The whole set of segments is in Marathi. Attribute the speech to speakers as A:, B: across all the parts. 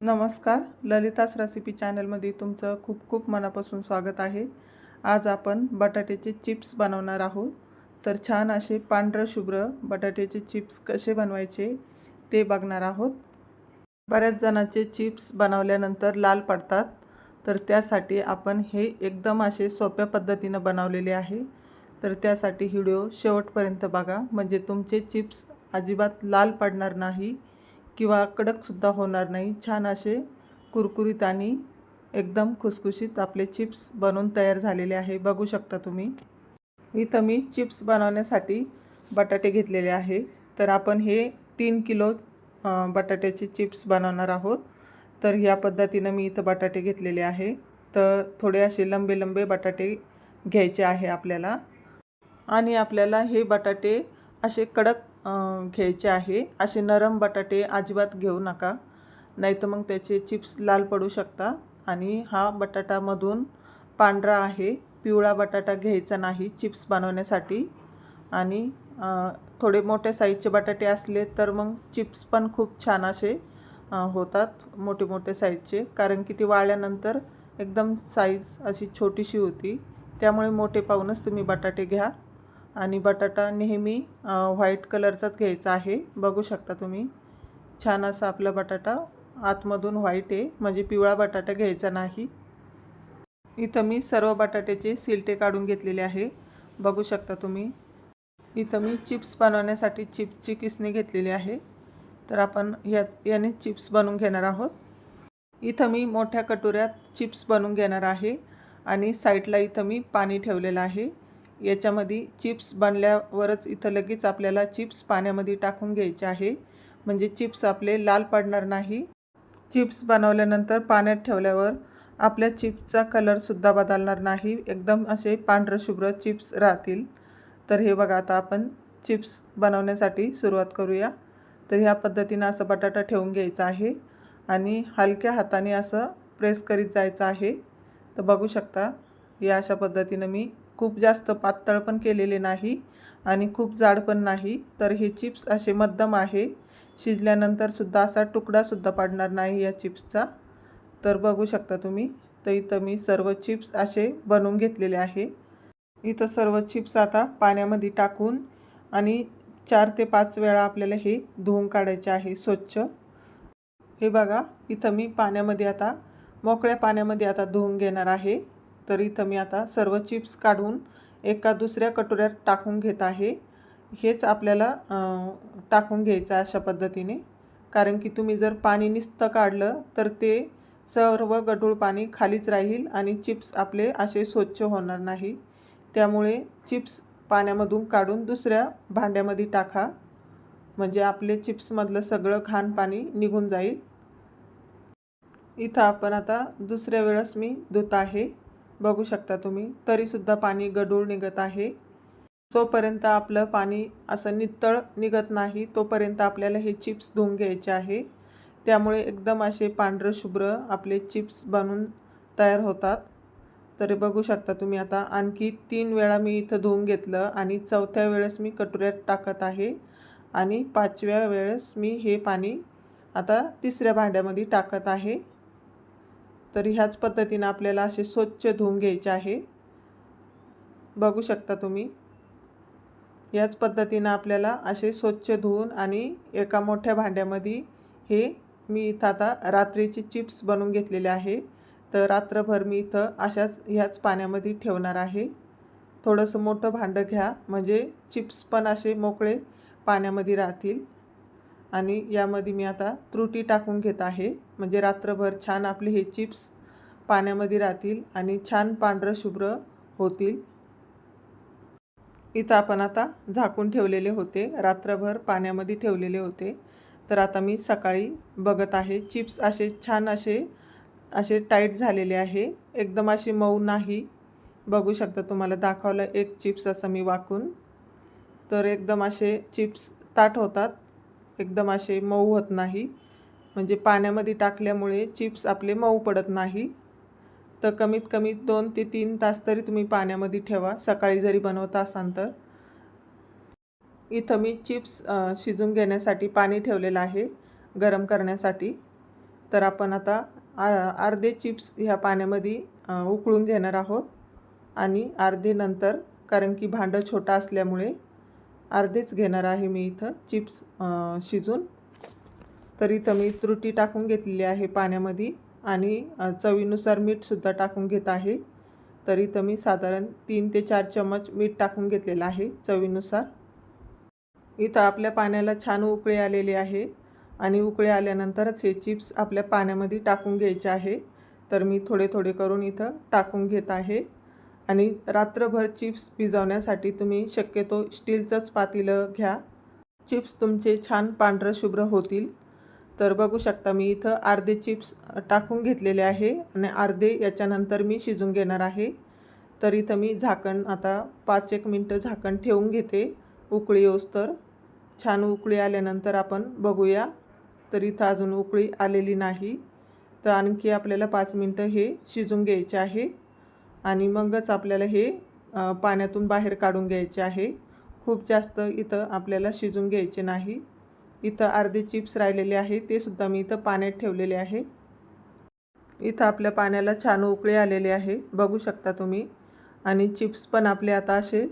A: नमस्कार, ललितास रेसिपी चॅनलमध्ये तुमचं खूप खूप मनापासून स्वागत आहे। आज आपण बटाट्याचे चिप्स बनवणार आहोत। तर छान असे पांढरे शुभ्र बटाट्याचे चिप्स कसे बनवायचे ते बघणार आहोत। बऱ्याच जणांचे चिप्स बनवल्यानंतर लाल पडतात, तर त्यासाठी आपण हे एकदम असे सोप्या पद्धतीने बनवलेले आहे। तर त्यासाठी व्हिडिओ शेवटपर्यंत बघा, म्हणजे तुमचे चिप्स अजिबात लाल पडणार नाही किंवा कडकसुद्धा होणार नाही। छान असे कुरकुरीत आणि एकदम खुसखुशीत आपले चिप्स बनवून तयार झालेले आहे। बघू शकता तुम्ही। इथं मी चिप्स बनवण्यासाठी बटाटे घेतलेले आहे। तर आपण हे 3 किलो बटाट्याचे चिप्स बनवणार आहोत। तर ह्या पद्धतीने मी इथं बटाटे घेतलेले आहे। तर थोडे असे लंबे लंबे बटाटे घ्यायचे आहे आपल्याला, आणि आपल्याला हे बटाटे असे कडक घ्यायचे आहे। असे नरम बटाटे अजिबात घेऊ नका, नाहीतर मग त्याचे चिप्स लाल पडू शकतात। आणि हा बटाटामधून पांढरा आहे, पिवळा बटाटा घ्यायचा नाही चिप्स बनवण्यासाठी। आणि थोडे मोठे साईजचे बटाटे असले तर मग चिप्स पण खूप छान असे होतात, मोठे मोठे साईजचे, कारण की ती वाळल्यानंतर एकदम साईज अशी छोटीशी होती। त्यामुळे मोठे पाहूनच तुम्ही बटाटे घ्या। आणि बटाटा नेहमी व्हाईट कलरचाच घ्यायचा आहे। बघू शकता तुम्ही, छान असा आपला बटाटा आतमधून व्हाईट आहे, म्हणजे पिवळा बटाटा घ्यायचा नाही। इथं मी सर्व बटाट्याचे सिलटे काढून घेतलेले आहे। बघू शकता तुम्ही। इथं मी चिप्स बनवण्यासाठी चिप्सची किसणी घेतलेली आहे। तर आपण याने चिप्स बनवून घेणार आहोत। इथं मी मोठ्या कटोऱ्यात चिप्स बनवून घेणार आहे, आणि साईडला इथं मी पाणी ठेवलेलं आहे। याच्यामध्ये चिप्स बनल्यावरच इथं लगेच आपल्याला चिप्स पाण्यामध्ये टाकून घ्यायचे आहे, म्हणजे चिप्स आपले लाल पडणार नाही। चिप्स बनवल्यानंतर पाण्यात ठेवल्यावर आपल्या चिप्सचा कलरसुद्धा बदलणार नाही, एकदम असे पांढरे शुभ्र चिप्स राहतील। तर हे बघा, आता आपण चिप्स बनवण्यासाठी सुरुवात करूया। तर ह्या पद्धतीने असं बटाटा ठेवून घ्यायचा आहे, आणि हलक्या हाताने असं प्रेस करीत जायचं आहे। तर बघू शकता, या अशा पद्धतीने मी खूप जास्त पातळ पण केलेले नाही आणि खूप जाड पण नाही। तर हे चिप्स असे मध्यम आहे, शिजल्यानंतर सुद्धा असा तुकडा सुद्धा पडणार नाही या चिप्सचा। तर बघू शकता तुम्ही। तर इथं मी सर्व चिप्स असे बनवून घेतलेले आहे। इथं सर्व चिप्स आता पाण्यामध्ये टाकून आणि 4 ते 5 वेळा आपल्याला हे धुवून काढायचे आहे स्वच्छ। हे बघा, इथं मी पाण्यामध्ये आता मोकळ्या पाण्यामध्ये आता धुवून घेणार आहे। तर इथं मी आता सर्व चिप्स काढून एका दुसऱ्या कटोऱ्यात टाकून घेत आहे। हेच आपल्याला टाकून घ्यायचं अशा पद्धतीने, कारण की तुम्ही जर पाणी नुसतं काढलं तर ते सर्व गढूळ पाणी खालीच राहील आणि चिप्स आपले असे स्वच्छ होणार नाही। त्यामुळे चिप्स पाण्यामधून काढून दुसऱ्या भांड्यामध्ये टाका, म्हणजे आपले चिप्समधलं सगळं घाण पाणी निघून जाईल। इथं आपण आता दुसऱ्या वेळेस मी धुत आहे। बघू शकता तुम्ही, तरीसुद्धा पाणी गढूळ निघत आहे। जोपर्यंत आपलं पाणी असं नितळ निघत नाही तोपर्यंत आपल्याला हे चिप्स धुवून घ्यायचे आहे। त्यामुळे एकदम असे पांढरे शुभ्र आपले चिप्स बनून तयार होतात। तर बघू शकता तुम्ही, आता आणखी 3 वेळा मी इथं धुवून घेतलं, आणि चौथ्या वेळेस मी कटोऱ्यात टाकत आहे, आणि 5व्या वेळेस मी हे पाणी आता तिसऱ्या भांड्यामध्ये टाकत आहे। तर ह्याच पद्धतीने आपल्याला असे स्वच्छ धुवून घ्यायचे आहे। बघू शकता तुम्ही, याच पद्धतीने आपल्याला असे स्वच्छ धुवून आणि एका मोठ्या भांड्यामध्ये हे मी इथं आता रात्रीचे चिप्स बनवून घेतलेले आहे। तर रात्रभर मी इथं ह्याच पाण्यामध्ये ठेवणार आहे। थोडंसं मोठं भांडं घ्या, म्हणजे चिप्स पण असे मोकळे पाण्यामध्ये राहतील। आणि यामध्ये मी आता त्रुटी टाकून घेत आहे, म्हणजे रात्रभर छान आपले हे चिप्स पाण्यामध्ये राहतील आणि छान पांढरं शुभ्र होतील। इथं आपण आता झाकून ठेवलेले होते, रात्रभर पाण्यामध्ये ठेवलेले होते। तर आता मी सकाळी बघत आहे, चिप्स असे छान असे टाईट झालेले आहे, एकदम असे मऊ नाही। बघू शकता, तुम्हाला दाखवलं एक चिप्स असं मी वाकून, तर एकदम असे चिप्स ताट होतात, एकदम असे मऊ होत नाही, म्हणजे पाण्यामध्ये टाकल्यामुळे चिप्स आपले मऊ पडत नाही। तर कमीत कमी 2 ते 3 तास तरी तुम्ही पाण्यामध्ये ठेवा, सकाळी जरी बनवत असाल तर। इथं मी चिप्स शिजून घेण्यासाठी पाणी ठेवलेलं आहे गरम करण्यासाठी। तर आपण आता अर्धे चिप्स ह्या पाण्यामध्ये उकळून घेणार आहोत आणि अर्धे नंतर, कारण की भांडं छोटं असल्यामुळे अर्धेच घेणार आहे मी इथं चिप्स शिजून. तर इथं मी त्रुटी टाकून घेतलेली आहे पाण्यामध्ये आणि चवीनुसार मीठसुद्धा टाकून घेत आहे. तर इथं मी साधारण 3 ते 4 चम्मच मीठ टाकून घेतलेलं आहे चवीनुसार. इथं आपल्या पाण्याला छान उकळी आलेली आहे आणि उकळी आल्यानंतरच हे चिप्स आपल्या पाण्यामध्ये टाकून घ्यायचे आहे. तर मी थोडे थोडे करून इथं टाकून घेत आहे. आणि रात्रभर चिप्स भिजवण्यासाठी तुम्ही शक्यतो स्टीलचंच पातेलं घ्या. चिप्स तुमचे छान पांढरं शुभ्र होतील. तर बघू शकता मी इथं अर्धे चिप्स टाकून घेतलेले आहे आणि अर्धे याच्यानंतर मी शिजून घेणार आहे. तर इथं मी झाकण आता 5-1 मिनटं झाकण ठेवून घेते उकळी येऊस्तर. छान उकळी आल्यानंतर आपण बघूया. तर इथं अजून उकळी आलेली नाही. तर आणखी आपल्याला 5 मिनटं हे शिजून घ्यायचे आहे आणि मगच आपल्याला हे पाण्यातून बाहेर काढून घ्यायचे आहे. खूप जास्त इथं आपल्याला शिजून घ्यायचे नाही. इथं अर्धे चिप्स राहिलेले आहे, ते सुद्धा मी इथं पाण्यात ठेवलेले आहे. इथं आपल्या पाण्याला छान उकळी आलेली आहे, बघू शकता तुम्ही. आणि चिप्स पण आपले आता असे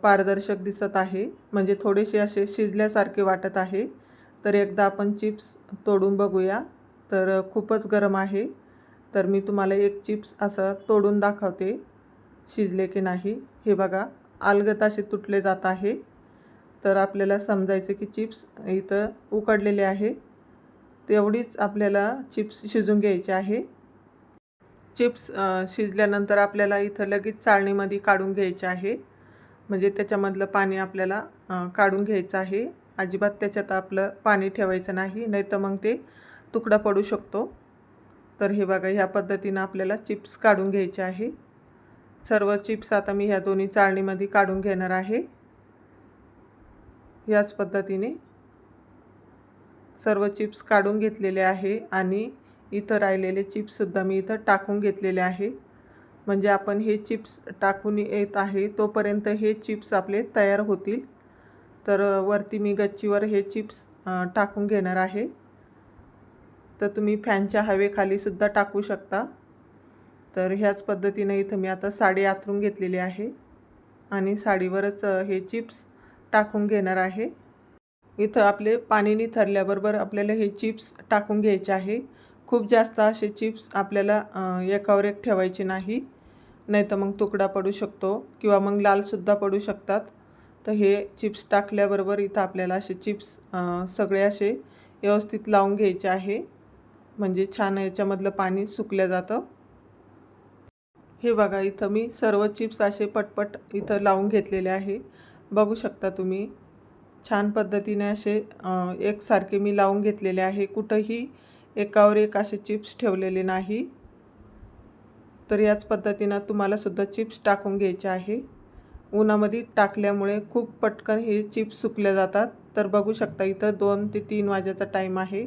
A: पारदर्शक दिसत आहे, म्हणजे थोडेसे असे शिजल्यासारखे वाटत आहे. तर एकदा आपण चिप्स तोडून बघूया. तर खूपच गरम आहे. तर मी तुम्हाला एक चिप्स असं तोडून दाखवते शिजले की नाही. हे बघा, अलगद असे तुटले जात आहे. तर आपल्याला समजायचं की चिप्स इथं उकडलेले आहे. तेवढीच आपल्याला चिप्स शिजून घ्यायचे आहे. चिप्स शिजल्यानंतर आपल्याला इथं लगेच चाळणीमध्ये काढून घ्यायचे आहे. म्हणजे त्याच्यामधलं पाणी आपल्याला काढून घ्यायचं आहे. अजिबात त्याच्यात आपलं पाणी ठेवायचं नाही, नाही तर मग ते तुकडा पडू शकतो. तर हे बघा, ह्या पद्धतीनं आपल्याला चिप्स काढून घ्यायचे आहे. सर्व चिप्स आता मी ह्या दोन्ही चाळणीमध्ये काढून घेणार आहे. याच पद्धतीने सर्व चिप्स काढून घेतलेले आहे आणि इथं राहिलेले चिप्ससुद्धा मी इथं टाकून घेतलेले आहे. म्हणजे आपण हे चिप्स टाकून येत आहे तोपर्यंत हे चिप्स आपले तयार होतील. तर वरती मी गच्चीवर हे चिप्स टाकून घेणार आहे. तर तुम्ही फॅनच्या हवेखालीसुद्धा टाकू शकता. तर ह्याच पद्धतीने इथं मी आता साडी आथरून घेतलेली आहे आणि साडीवरच हे चिप्स टाकून घेणार आहे. इथं आपले पाणी निथरल्याबरोबर आपल्याला हे चिप्स टाकून घ्यायचे आहे. खूप जास्त असे चिप्स आपल्याला एकावर एक ठेवायचे नाही, नाही तर मग तुकडा पडू शकतो किंवा मग लालसुद्धा पडू शकतात. तर हे चिप्स टाकल्याबरोबर इथं आपल्याला असे चिप्स सगळे असे व्यवस्थित लावून घ्यायचे आहे, म्हणजे छान याच्यामधलं पाणी सुकलं जातं. हे बघा, इथं मी सर्व चिप्स असे पटपट इथं लावून घेतलेले आहे, बघू शकता तुम्ही. छान पद्धतीने असे एकसारखे मी लावून घेतलेले आहे, कुठंही एकावर एक असे चिप्स ठेवलेले नाही. तर याच पद्धतीनं तुम्हालासुद्धा चिप्स टाकून घ्यायचे आहे. उन्हामध्ये टाकल्यामुळे खूप पटकन हे चिप्स सुकले जातात. तर बघू शकता इथं 2 ते 3 वाजेचा टाईम आहे.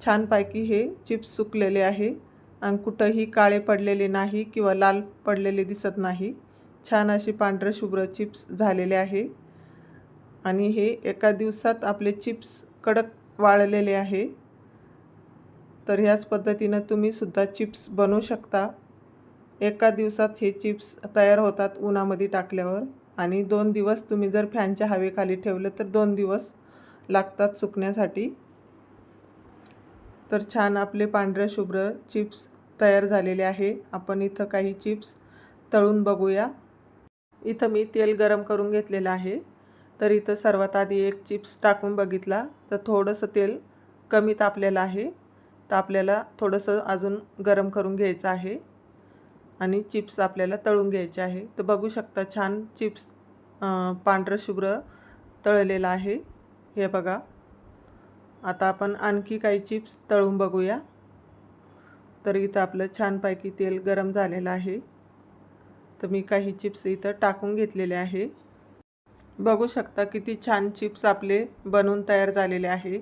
A: छानपैकी हे चिप्स सुकलेले आहे आणि कुठंही काळे पडलेले नाही किंवा लाल पडलेले दिसत नाही. छान असे पांढरे शुभ्र चिप्स झालेले आहे आणि हे एका दिवसात आपले चिप्स कडक वाळलेले आहे. तर ह्याच पद्धतीनं तुम्हीसुद्धा चिप्स बनवू शकता. एका दिवसात हे चिप्स तयार होतात उन्हामध्ये टाकल्यावर. आणि 2 दिवस तुम्ही जर फॅनच्या हवेखाली ठेवलं तर 2 दिवस लागतात सुकण्यासाठी. तर छान आपले पांढरे शुभ्र चिप्स तयार झालेले आहे. आपण इथं काही चिप्स तळून बघूया. इथं मी तेल गरम करून घेतलेलं आहे. तर इथं सर्वात आधी एक चिप्स टाकून बघितला तर थोडंसं तेल कमी तापलेलं आहे. तर आपल्याला थोडंसं अजून गरम करून घ्यायचं आहे आणि चिप्स आपल्याला तळून घ्यायचे आहे. तर बघू शकता छान चिप्स पांढरं शुभ्र तळलेलं आहे. हे बघा, आता आपण आणखी काही चिप्स तळून बघूया. तर इथं आपलं छानपैकी तेल गरम झालेलं आहे. तर मी काही चिप्स इथं टाकून घेतलेले आहे. बघू शकता किती छान चिप्स आपले बनवून तयार झालेले आहे.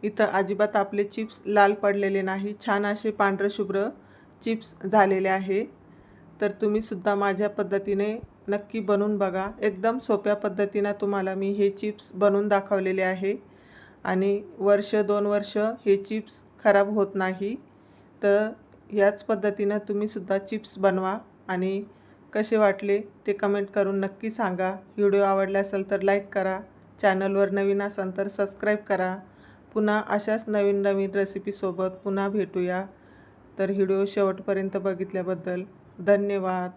A: इथं अजिबात आपले चिप्स लाल पडलेले नाही, छान असे पांढरे शुभ्र चिप्स झालेले आहे. तर तुम्हीसुद्धा माझ्या पद्धतीने नक्की बनवून बघा. एकदम सोप्या पद्धतीनं तुम्हाला मी हे चिप्स बनवून दाखवलेले आहे आणि वर्ष 2 वर्ष हे चिप्स खराब होत नाही. तर याच पद्धतीनं तुम्हीसुद्धा चिप्स बनवा आणि कसे वाटले ते कमेंट करून नक्की सांगा. व्हिडिओ आवडला असेल तर लाईक करा. चॅनलवर नवीन असाल तर सबस्क्राईब करा. पुन्हा अशाच नवीन नवीन रेसिपीसोबत पुन्हा भेटूया. तर व्हिडिओ शेवटपर्यंत बघितल्याबद्दल धन्यवाद.